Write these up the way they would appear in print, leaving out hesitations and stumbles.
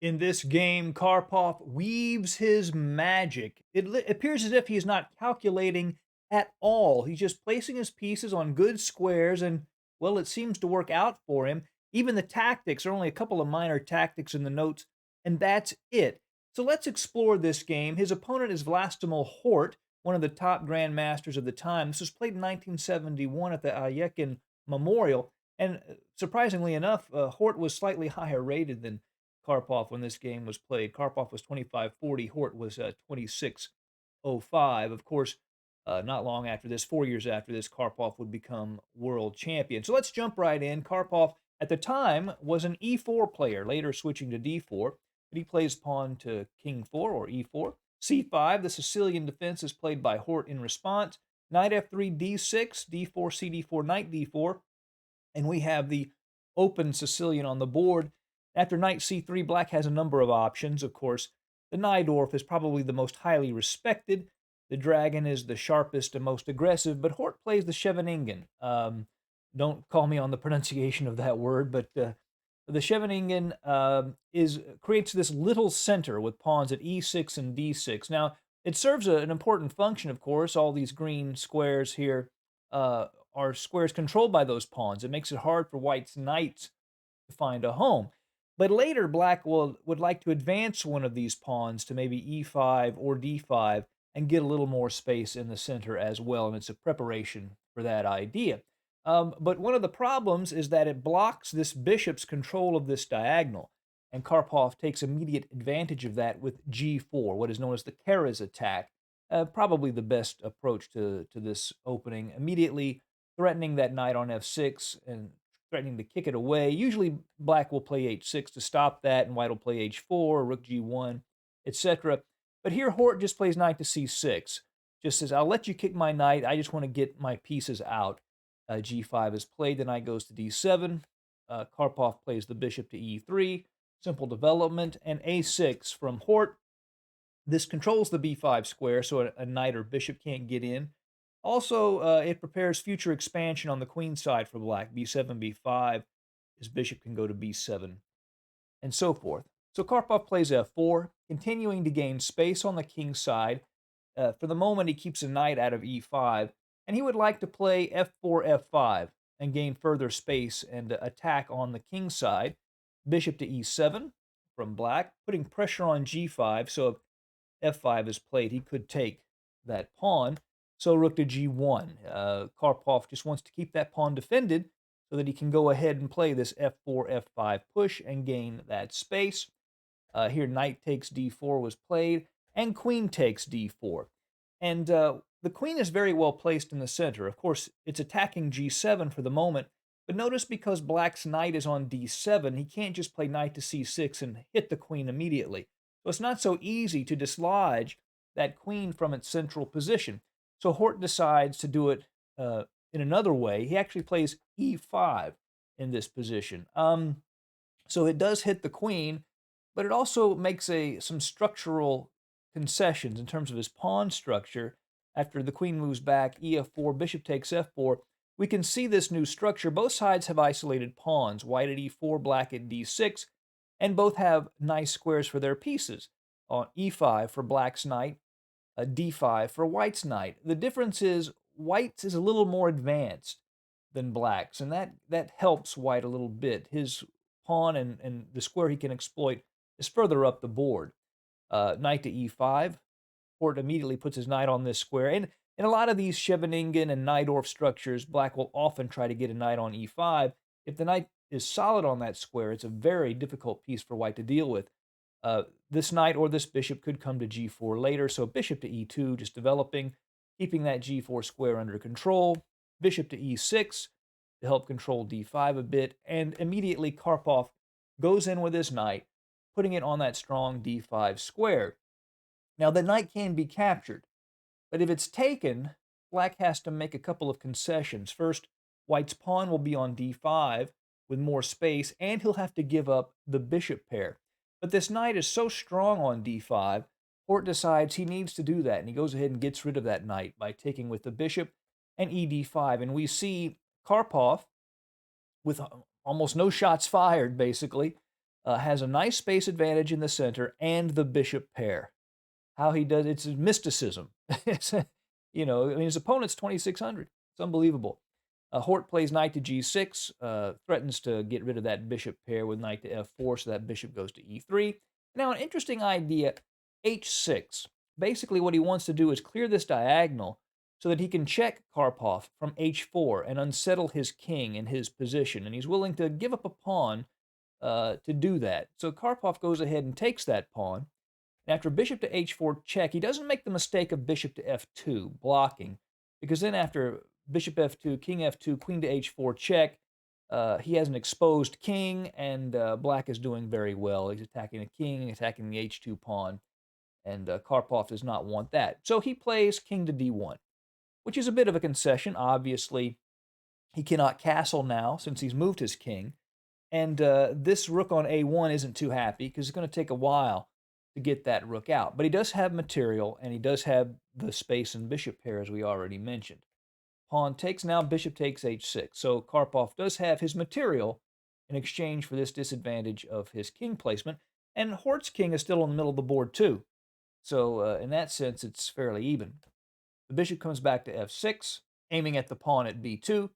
In this game, Karpov weaves his magic. It appears as if he is not calculating at all. He's just placing his pieces on good squares, and, well, it seems to work out for him. Even the tactics are only a couple of minor tactics in the notes, and that's it. So let's explore this game. His opponent is Vlastimil Hort, one of the top grandmasters of the time. This was played in 1971 at the Ayekin Memorial, and surprisingly enough, Hort was slightly higher rated than Karpov when this game was played. Karpov was 2540, Hort was 2605. Of course, not long after this, 4 years after this, Karpov would become world champion. So let's jump right in. Karpov, at the time, was an e4 player, later switching to d4, but he plays pawn to king 4 or e4. c5, the Sicilian defense is played by Hort in response. Knight f3, d6, d4, cd4, knight d4, and we have the open Sicilian on the board. After knight c3, black has a number of options. Of course, the Najdorf is probably the most highly respected. The dragon is the sharpest and most aggressive, but Hort plays the Scheveningen. Don't call me on the pronunciation of that word, but the Scheveningen creates this little center with pawns at e6 and d6. Now, it serves an important function, of course. All these green squares here are squares controlled by those pawns. It makes it hard for white's knights to find a home. But later, black would like to advance one of these pawns to maybe e5 or d5 and get a little more space in the center as well, and it's a preparation for that idea. But one of the problems is that it blocks this bishop's control of this diagonal, and Karpov takes immediate advantage of that with g4, what is known as the Keres attack. Probably the best approach to this opening. Immediately threatening that knight on f6 and threatening to kick it away. Usually black will play h6 to stop that, and white will play h4, rook g1, etc. But here Hort just plays knight to c6. Just says, I'll let you kick my knight. I just want to get my pieces out. G5 is played. The knight goes to d7. Karpov plays the bishop to e3. Simple development. And a6 from Hort. This controls the b5 square, so a knight or bishop can't get in. Also, it prepares future expansion on the queen side for black. b7, b5. His bishop can go to b7, and so forth. So Karpov plays f4, continuing to gain space on the king side. For the moment, he keeps a knight out of e5, and he would like to play f4, f5, and gain further space and attack on the king side. Bishop to e7 from black, putting pressure on g5, so if f5 is played, he could take that pawn. So rook to g1. Karpov just wants to keep that pawn defended so that he can go ahead and play this f4, f5 push and gain that space. Here, knight takes d4 was played, and queen takes d4. And the queen is very well placed in the center. Of course, it's attacking g7 for the moment, but notice because black's knight is on d7, he can't just play knight to c6 and hit the queen immediately. So it's not so easy to dislodge that queen from its central position. So Hort decides to do it in another way. He actually plays e5 in this position. So it does hit the queen, but it also makes some structural concessions in terms of his pawn structure. After the queen moves back, ef4, bishop takes f4, we can see this new structure. Both sides have isolated pawns, white at e4, black at d6, and both have nice squares for their pieces. On e5 for black's knight, d5 for white's knight. The difference is white's is a little more advanced than black's, and that helps white a little bit. His pawn and the square he can exploit is further up the board. Knight to e5. Hort immediately puts his knight on this square. And in a lot of these Scheveningen and Najdorf structures, black will often try to get a knight on e5. If the knight is solid on that square, it's a very difficult piece for white to deal with. This knight or this bishop could come to g4 later, so bishop to e2, just developing, keeping that g4 square under control. Bishop to e6 to help control d5 a bit, and immediately Karpov goes in with his knight, putting it on that strong d5 square. Now, the knight can be captured, but if it's taken, black has to make a couple of concessions. First, white's pawn will be on d5 with more space, and he'll have to give up the bishop pair. But this knight is so strong on d5, Hort decides he needs to do that, and he goes ahead and gets rid of that knight by taking with the bishop and ed5. And we see Karpov with almost no shots fired, basically, has a nice space advantage in the center and the bishop pair. How he does it's mysticism. It's, I mean, his opponent's 2,600. It's unbelievable. Hort plays knight to g6, threatens to get rid of that bishop pair with knight to f4, so that bishop goes to e3. Now, an interesting idea, h6. Basically, what he wants to do is clear this diagonal so that he can check Karpov from h4 and unsettle his king in his position, and he's willing to give up a pawn to do that. So Karpov goes ahead and takes that pawn. And after bishop to h4 check, he doesn't make the mistake of bishop to f2, blocking, because then after bishop f2, king f2, queen to h4 check, he has an exposed king, and black is doing very well. He's attacking the king, attacking the h2 pawn, and Karpov does not want that. So he plays king to d1, which is a bit of a concession. Obviously, he cannot castle now since he's moved his king, and this rook on a1 isn't too happy because it's going to take a while to get that rook out. But he does have material, and he does have the space and bishop pair, as we already mentioned. Pawn takes now, bishop takes h6. So Karpov does have his material in exchange for this disadvantage of his king placement. And Hort's king is still in the middle of the board, too. So in that sense, it's fairly even. The bishop comes back to f6, aiming at the pawn at b2.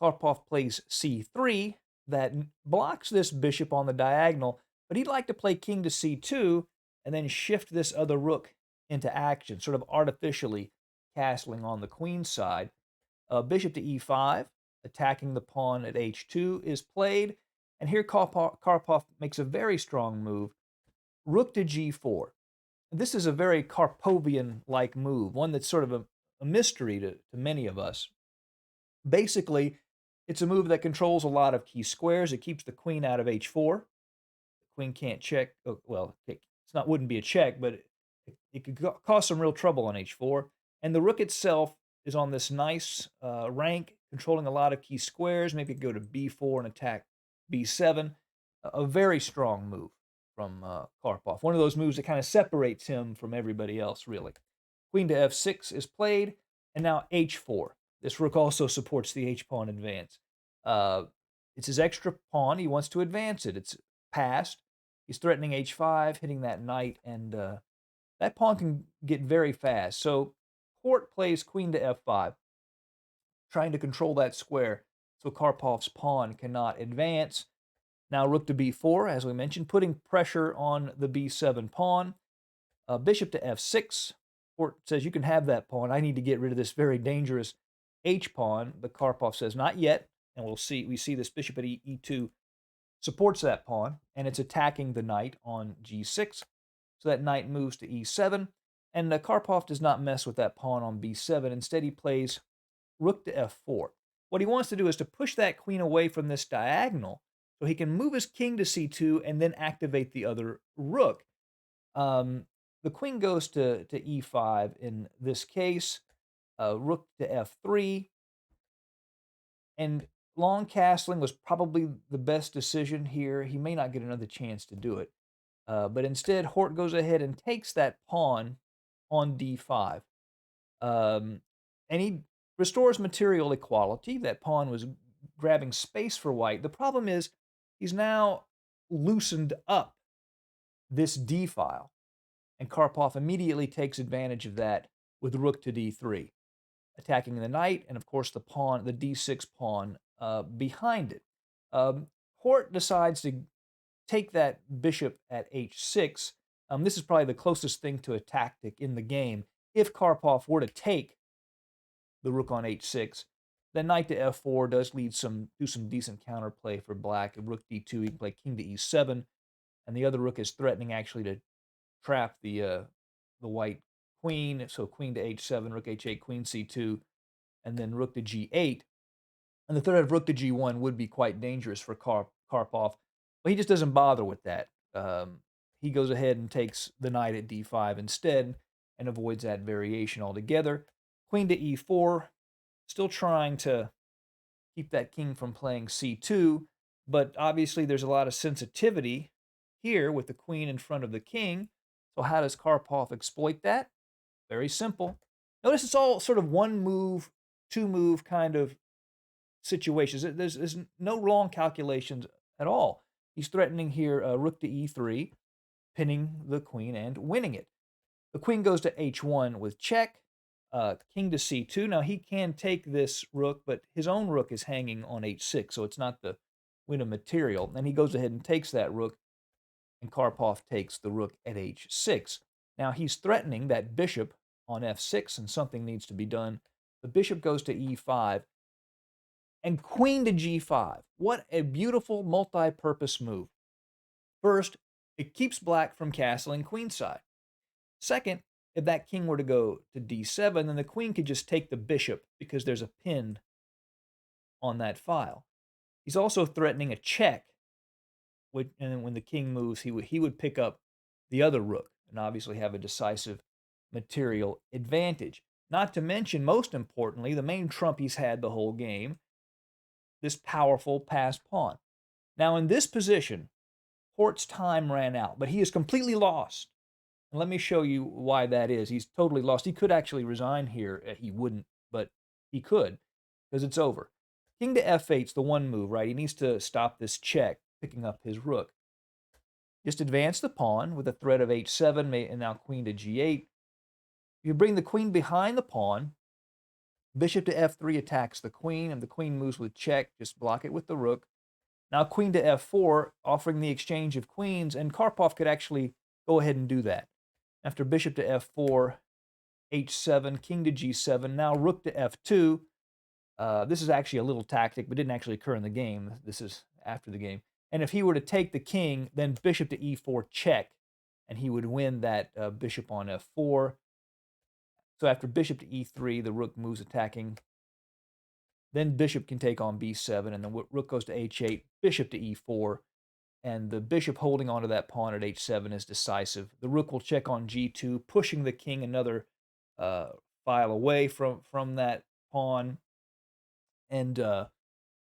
Karpov plays c3. That blocks this bishop on the diagonal, but he'd like to play king to c2 and then shift this other rook into action, sort of artificially castling on the queen's side. Bishop to e5, attacking the pawn at h2 is played, and here Karpov makes a very strong move. Rook to g4. This is a very Karpovian-like move, one that's sort of a mystery to many of us. Basically, it's a move that controls a lot of key squares. It keeps the queen out of h4. The queen can't check. Oh, well, wouldn't be a check, but it could cause some real trouble on h4. And the rook itself is on this nice rank, controlling a lot of key squares. Maybe go to b4 and attack b7. A very strong move from Karpov. One of those moves that kind of separates him from everybody else, really. Queen to f6 is played, and now h4. This rook also supports the h-pawn advance. It's his extra pawn. He wants to advance it. It's passed. He's threatening h5, hitting that knight, and that pawn can get very fast. So Hort plays queen to f5, trying to control that square so Karpov's pawn cannot advance. Now rook to b4, as we mentioned, putting pressure on the b7 pawn. Bishop to f6. Hort says, you can have that pawn. I need to get rid of this very dangerous h-pawn. But Karpov says, not yet. And we see this bishop at e2 supports that pawn, and it's attacking the knight on g6. So that knight moves to e7. And Karpov does not mess with that pawn on b7. Instead, he plays rook to f4. What he wants to do is to push that queen away from this diagonal so he can move his king to c2 and then activate the other rook. The queen goes to e5 in this case, rook to f3, and long castling was probably the best decision here. He may not get another chance to do it, but instead Hort goes ahead and takes that pawn on d5, and he restores material equality. That pawn was grabbing space for white. The problem is he's now loosened up this d file, and Karpov immediately takes advantage of that with rook to d3, attacking the knight and, of course, the pawn, the d6 pawn behind it. Hort decides to take that bishop at h6. This is probably the closest thing to a tactic in the game. If Karpov were to take the rook on h6, then knight to f4 does do some decent counterplay for black. Rook d2, he can play king to e7, and the other rook is threatening actually to trap the white queen. So queen to h7, rook h8, queen c2, and then rook to g8. And the threat of rook to g1 would be quite dangerous for Karpov, but he just doesn't bother with that. He goes ahead and takes the knight at d5 instead and avoids that variation altogether. Queen to e4, still trying to keep that king from playing c2, but obviously there's a lot of sensitivity here with the queen in front of the king. So how does Karpov exploit that? Very simple. Notice it's all sort of one move, two move kind of situations. There's no long calculations at all. He's threatening here rook to e3, pinning the queen and winning it. The queen goes to h1 with check, king to c2. Now he can take this rook, but his own rook is hanging on h6, so it's not the win of material. And he goes ahead and takes that rook, and Karpov takes the rook at h6. Now he's threatening that bishop on f6, and something needs to be done. The bishop goes to e5, and queen to g5. What a beautiful multi-purpose move. First, it keeps black from castling queenside. Second, if that king were to go to d7, then the queen could just take the bishop because there's a pin on that file. He's also threatening a check, and then when the king moves, he would pick up the other rook and obviously have a decisive material advantage. Not to mention, most importantly, the main trump he's had the whole game, this powerful passed pawn. Now, in this position, Port's time ran out, but he is completely lost. And let me show you why that is. He's totally lost. He could actually resign here. He wouldn't, but he could because it's over. King to f8's the one move, right? He needs to stop this check, picking up his rook. Just advance the pawn with a threat of h7, and now queen to g8. You bring the queen behind the pawn. Bishop to f3 attacks the queen, and the queen moves with check. Just block it with the rook. Now queen to f4, offering the exchange of queens, and Karpov could actually go ahead and do that. After bishop to f4, h7, king to g7, now rook to f2. This is actually a little tactic, but didn't actually occur in the game. This is after the game. And if he were to take the king, then bishop to e4 check, and he would win that bishop on f4. So after bishop to e3, the rook moves attacking. Then bishop can take on b7, and the rook goes to h8, bishop to e4, and the bishop holding onto that pawn at h7 is decisive. The rook will check on g2, pushing the king another file away from that pawn, and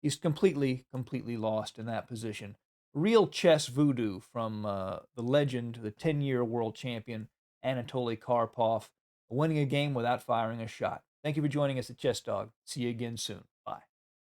he's completely lost in that position. Real chess voodoo from the legend, the 10-year world champion, Anatoly Karpov, winning a game without firing a shot. Thank you for joining us at Chess Dog. See you again soon.